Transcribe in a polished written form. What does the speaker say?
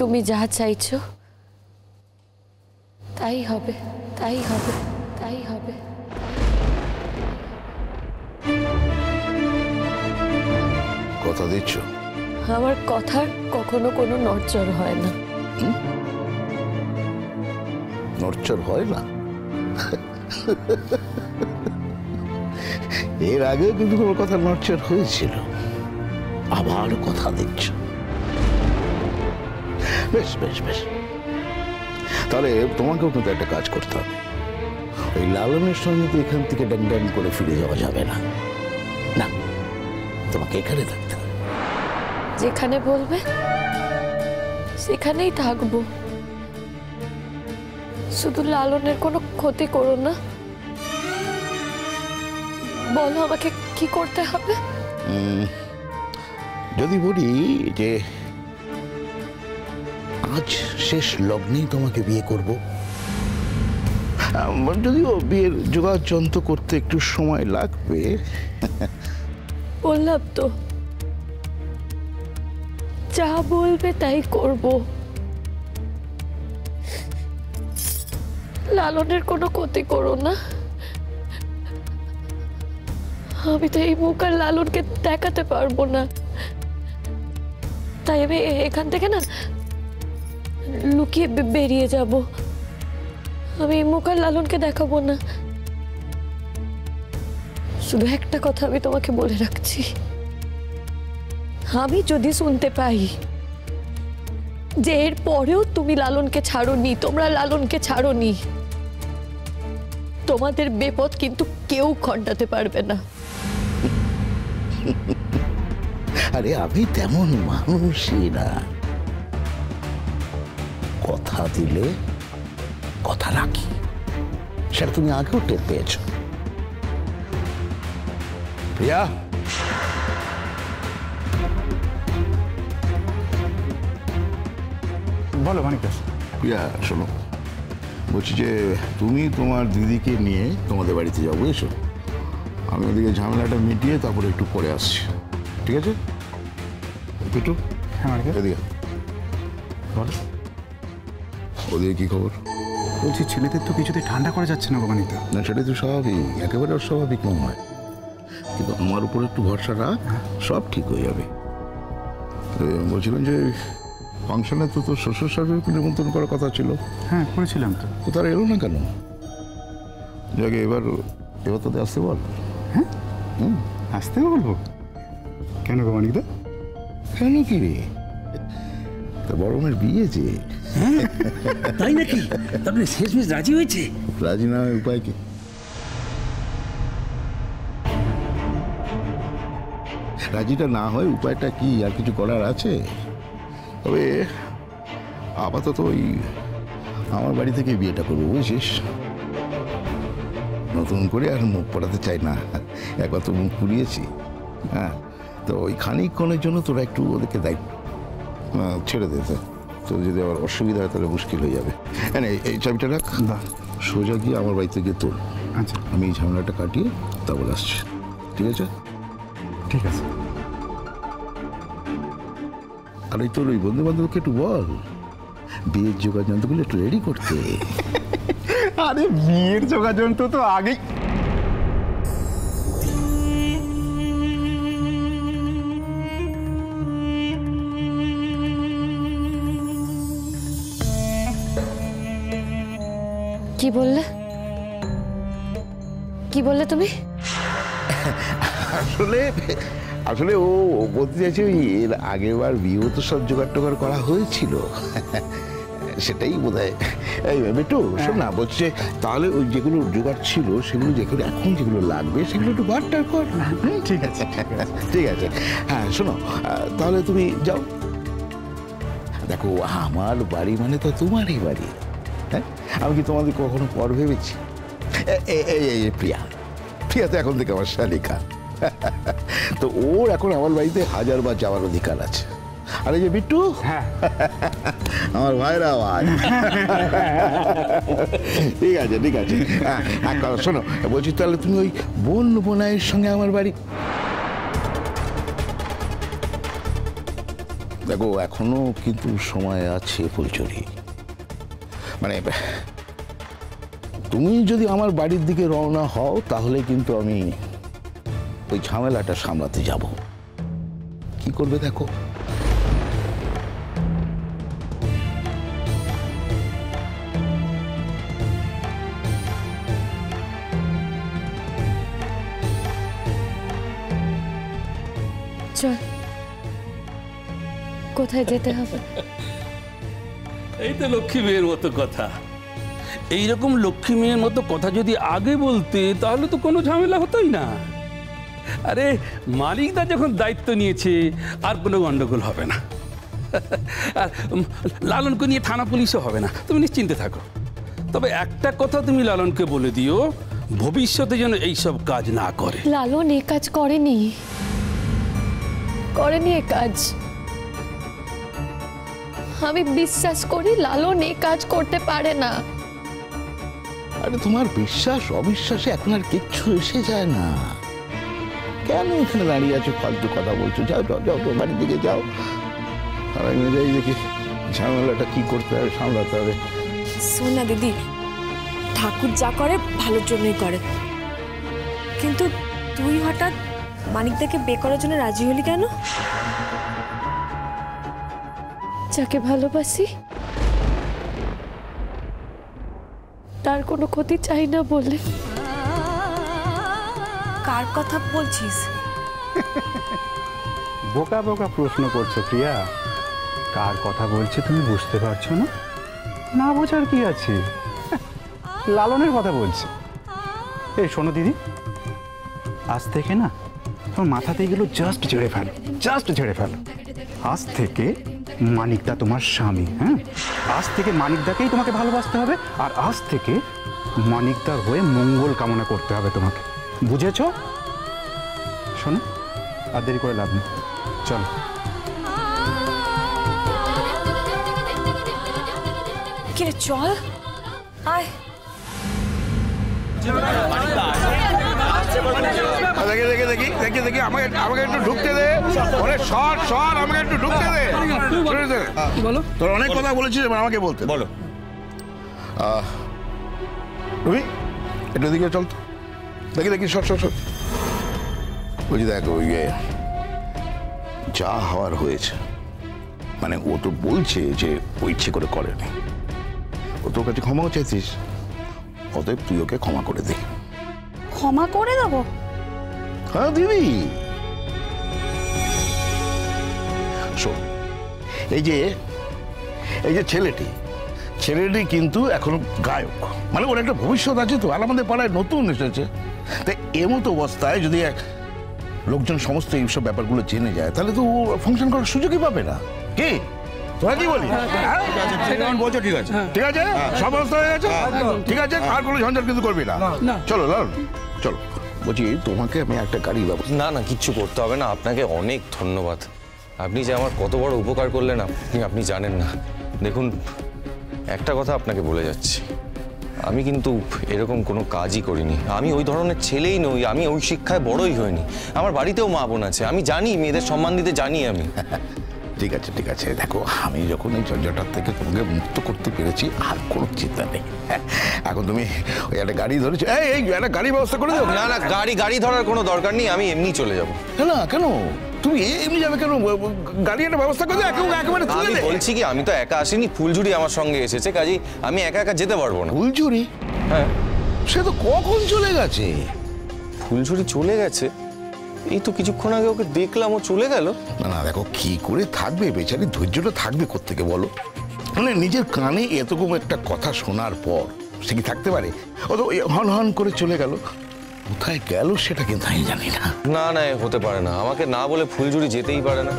তুমি যা চাইছো তাই হবে, তাই হবে, তাই হবে। কথা দিচ্ছ? আমার কথার কখনো কোনো নড়চড় হয় না। নড়চড় হয় না? এর আগে কিন্তু কোনো কথা নড়চড় হয়েছিল, আবার কথা দিচ্ছ। বেশ বেশ বেশ, তাহলে তোমাকেও কিন্তু একটা কাজ করতে হবে। ওই লালনের সঙ্গে তো এখান থেকে ড্যাং ড্যাং করে ফিরে যাওয়া যাবে না, না তোমাকে এখানে থাকতে হবে। যেখানে বলবে সেখানেই থাকবো, শুধু লালনের কোনো ক্ষতি করো না। বলো আমাকে কি করতে হবে? যদি বলি যে আজ শেষ লগ্নেই তোমাকে বিয়ে করব, যদিও বিয়ের যোগাযোগ যন্ত্র করতে একটু সময় লাগবে। বললাম তো, যা বলবে তাই করব। লালনের কোনো ক্ষতি করো না। আমি তো এই মুখ আর লালনকে দেখাতে পারবো না, তাই আমি এখান থেকে না লুকিয়ে বেরিয়ে যাব। আমি এই মুখ আর লালনকে দেখাবো না। শুধু একটা কথা আমি তোমাকে বলে রাখছি, আমি যদি শুনতে পাই যে এর পরেও তুমি লালনকে ছাড়োনি, তোমরা লালনকে ছাড়োনি, তোমাদের বিপদ কিন্তু কেউ খণ্ডাতে পারবে না। আরে আমি তেমন মানুষই না, কথা দিলে কথা রাখি, সেটা তুমি আগেও টের পেয়েছ। প্রিয়া, বলো মানিক। প্রিয়া শোনো, বলছি যে তুমি তোমার দিদিকে নিয়ে তোমাদের বাড়িতে যাও, বুঝেছো? আমি ওদিকে ঝামেলাটা মিটিয়ে তারপরে একটু পরে আসছি, ঠিক আছে? একটু হ্যাঁ এদিকে বলো। ওদিকে কি খবর? বলছি ছেলেদের তো কিছুতে ঠান্ডা করা যাচ্ছে না মানিকদা। না সেটাই তো স্বাভাবিক, একেবারে অস্বাভাবিক নয়, কিন্তু আমার উপর একটু ভরসা রাখ, সব ঠিক হয়ে যাবে। বলছিলাম যে ফাংশনে তো তোর শ্বশুর শাশুড়িকে নিমন্ত্রণ করার কথা ছিল। হ্যাঁ করেছিলাম তো। তো তারা এলো না কেন? যাকে এবার তোদের আসতে বল। হ্যাঁ আসতে বলবো কেন গো মানিকদা? কেন কি রে, তা বড় মেয়ের বিয়ে যে। তাই নাকি? তারপরে শেষমেশ রাজি হয়েছে? রাজি না হয় উপায় কি? রাজিটা না হয় উপায়টা কি, আর কিছু করার আছে? তবে আপাতত ওই আমার বাড়ি থেকে বিয়েটা করবো, বুঝছিস? নতুন করে আর মুখ পড়াতে চাই না, একবার তো মুখ পুড়িয়েছি। হ্যাঁ, তো ওই খানিকক্ষণের জন্য তোরা একটু ওদেরকে দায়িত্ব ছেড়ে দিতে, তোর যদি আবার অসুবিধা হয় তাহলে মুশকিল হয়ে যাবে। হ্যাঁ, এই চাবিটা রাখ, সোজা গিয়ে আমার বাড়িতে গিয়ে তোর। আচ্ছা, আমি এই ঝামেলাটা কাটিয়ে তারপর আসছি, ঠিক আছে? ঠিক আছে। আর ওই তোর ওই বন্ধু বান্ধবকে একটু বল বিয়ের যোগাযন্ত্রগুলো একটু রেডি করতে। আরে বিয়ের যোগাযন্ত্র তো আগেই। কি বললে? কি বললে তুমি? আসলে ও বলতে চাইছে ওই এর আগের বার বিয়েও তো সব জোগাড় টোগাড় করা হয়েছিল, সেটাই বোধ হয়। এই বেটু শোন না, বলছে তাহলে ওই যেগুলো জোগাড় ছিল সেগুলো যেগুলো এখন যেগুলো লাগবে সেগুলো একটু বারটার কর। ঠিক আছে ঠিক আছে। হ্যাঁ শোনো, তাহলে তুমি যাও। দেখো আমার বাড়ি মানে তো তোমারই বাড়ি, হ্যাঁ? আমি কি তোমাদের কখনো পর ভেবেছি? এই প্রিয়া তো এখন থেকে আমার শালিকা, তো ওর এখন আমার বাড়িতে 1000 বার যাওয়ার অধিকার আছে। আর এই যে বিট্টু, আমার ভাইরা আওয়াজ। ঠিক আছে ঠিক আছে। শোনো বলছি, তাহলে তুমি ওই বোন বোনাইয়ের সঙ্গে আমার বাড়ি দেখো এখনো কিন্তু সময় আছে ফুলচুরি। মানে তুমি যদি আমার বাড়ির দিকে রওনা হও তাহলে কিন্তু আমি ওই ঝামেলাটা সামলাতে যাব। কি করবে দেখো। চল, কোথায় যেতে হবে? এই তো লক্ষ্মী মেয়ের মতো কথা। এইরকম লক্ষ্মী মেয়ের মতো কথা যদি আগে বলতে তাহলে তো কোনো ঝামেলা হতোই না। আরে মালিকদা যখন দায়িত্ব নিয়েছে আর কোনো গন্ডগোল হবে না। আর লালনকে নিয়ে থানা পুলিশও হবে না, তুমি নিশ্চিন্তে থাকো। তবে একটা কথা তুমি লালনকে বলে দিও, ভবিষ্যতে যেন এইসব কাজ না করে। লালন এ কাজ করেনি, এ কাজ। আমি বিশ্বাস করি লালন এ কাজ করতে পারে না। আরে তোমার বিশ্বাস অবিশ্বাসে এখন আর কিচ্ছু এসে যায় না। কেন এখানে দাঁড়িয়ে আছো, ফালতু কথা বলছো? যাও যাও যাও, তোর বাড়ির দিকে যাও। আর আমি যাই দেখি ঝামেলাটা কি করতে হবে, সামলাতে হবে। শোন না দিদি, ঠাকুর যা করে ভালোর জন্যই করে, কিন্তু তুই হঠাৎ মানিকদাকে বিয়ে করার জন্য রাজি হলি কেন? যাকে ভালোবাসি তার কোনো ক্ষতি চাই না বলে। কার কথা বলছিস? বোকা বোকা প্রশ্ন করছো প্রিয়া। কার কথা বলছে তুমি বুঝতে পারছো না? না বোঝার কি আছে, লালনের কথা বলছে। এই শোনো দিদি, আজ থেকে না তোমার মাথাতে এগুলো জাস্ট ঝেড়ে ফেলো, জাস্ট ঝেড়ে ফেলো। আজ থেকে মানিকদা তোমার স্বামী। হ্যাঁ, আজ থেকে মানিকদাকেই তোমাকে ভালোবাসতে হবে, আর আজ থেকে মানিকদার হয়ে মঙ্গল কামনা করতে হবে তোমাকে। বুঝেছো? শোনো, আর দেরি করে লাভ নেই, চলো। কিরে চল, আয়। দেখি দেখি দেখি দেখি দেখি আমাকে আমাকে একটু ঢুকতে দে। সর সর, আমাকে একটু ঢুকতে দে। বলো, তোর অনেক কথা বলেছিস, এবার আমাকে বলতে বলো। রবি, একটু দিকে চল তো, দেখি দেখি, সর সর সর। বুঝি দেখ, ওই যা হওয়ার হয়েছে, মানে ও তো বলছে যে ও ইচ্ছে করে করেনি। ও তোর কাছে ক্ষমাও চাইছিস, অতএব তুই ওকে ক্ষমা করে দে। ক্ষমা করে দেবো? হ্যাঁ দিদি, শোন, এই যে ছেলেটি কিন্তু এখন গায়ক, মানে ওর একটা ভবিষ্যৎ আছে তো। আর আমাদের পাড়ায় নতুন এসেছে, তাই এমতো অবস্থায় যদি লোকজন সমস্ত এইসব ব্যাপারগুলো জেনে যায় তাহলে তো ও ফাংশন করার সুযোগই পাবে না। কি তোরা কি বলি? বলছো ঠিক আছে, ঠিক আছে, সব ব্যবস্থা হয়ে গেছে, ঠিক আছে, আর কোনো ঝঞ্ঝাট কিন্তু করবি না। চলো লালন, চলো। বলছি তোমাকে আমি একটা গাড়ির ব্যবস্থা। না না, কিচ্ছু করতে হবে না, আপনাকে অনেক ধন্যবাদ। আপনি যে আমার কত বড় উপকার করলেন আপনি জানেন না। দেখুন, একটা কথা আপনাকে বলে যাচ্ছি, আমি কিন্তু এরকম কোনো কাজই করিনি। আমি ওই ধরনের ছেলেই নই, আমি ওই শিক্ষায় বড়ই হইনি। আমার বাড়িতেও মা বোন আছে, আমি জানি মেয়েদের সম্মান দিতে জানি আমি। ঠিক আছে ঠিক আছে, দেখো আমি যখন এই ঝঞ্ঝাটার থেকে তোমাকে মুক্ত করতে পেরেছি আর কোনো চিন্তা নেই। এখন তুমি ওই একটা গাড়ি ধরেছো, এই একটা গাড়ির ব্যবস্থা করে দাও। না না, গাড়ি ধরার কোনো দরকার নেই, আমি এমনি চলে যাবো। না কেন তুমি এমনি যাবে কেন? গাড়ি একটা ব্যবস্থা করে দাও, একেবারে তুলে আমি দে। বলছি কি, আমি তো একা আসিনি, ফুলঝুরি আমার সঙ্গে এসেছে, কাজেই আমি একা একা যেতে পারবো না। ফুলঝুরি? হ্যাঁ। সে তো কখন চলে গেছে? ফুলঝুরি চলে গেছে? এই তো কিছুক্ষণ আগে ওকে দেখলাম, ও চলে গেল। না দেখো, কি করে থাকবে বেচারি, ধৈর্যটা থাকবে কোত্থেকে বলো? মানে নিজের কানে এতকম একটা কথা শোনার পর সে কি থাকতে পারে? ও তো হন হন করে চলে গেল, কোথায় গেল সেটা কিন্তু আমি জানি না। না না, হতে পারে না, আমাকে না বলে ফুলঝুরি যেতেই পারে না।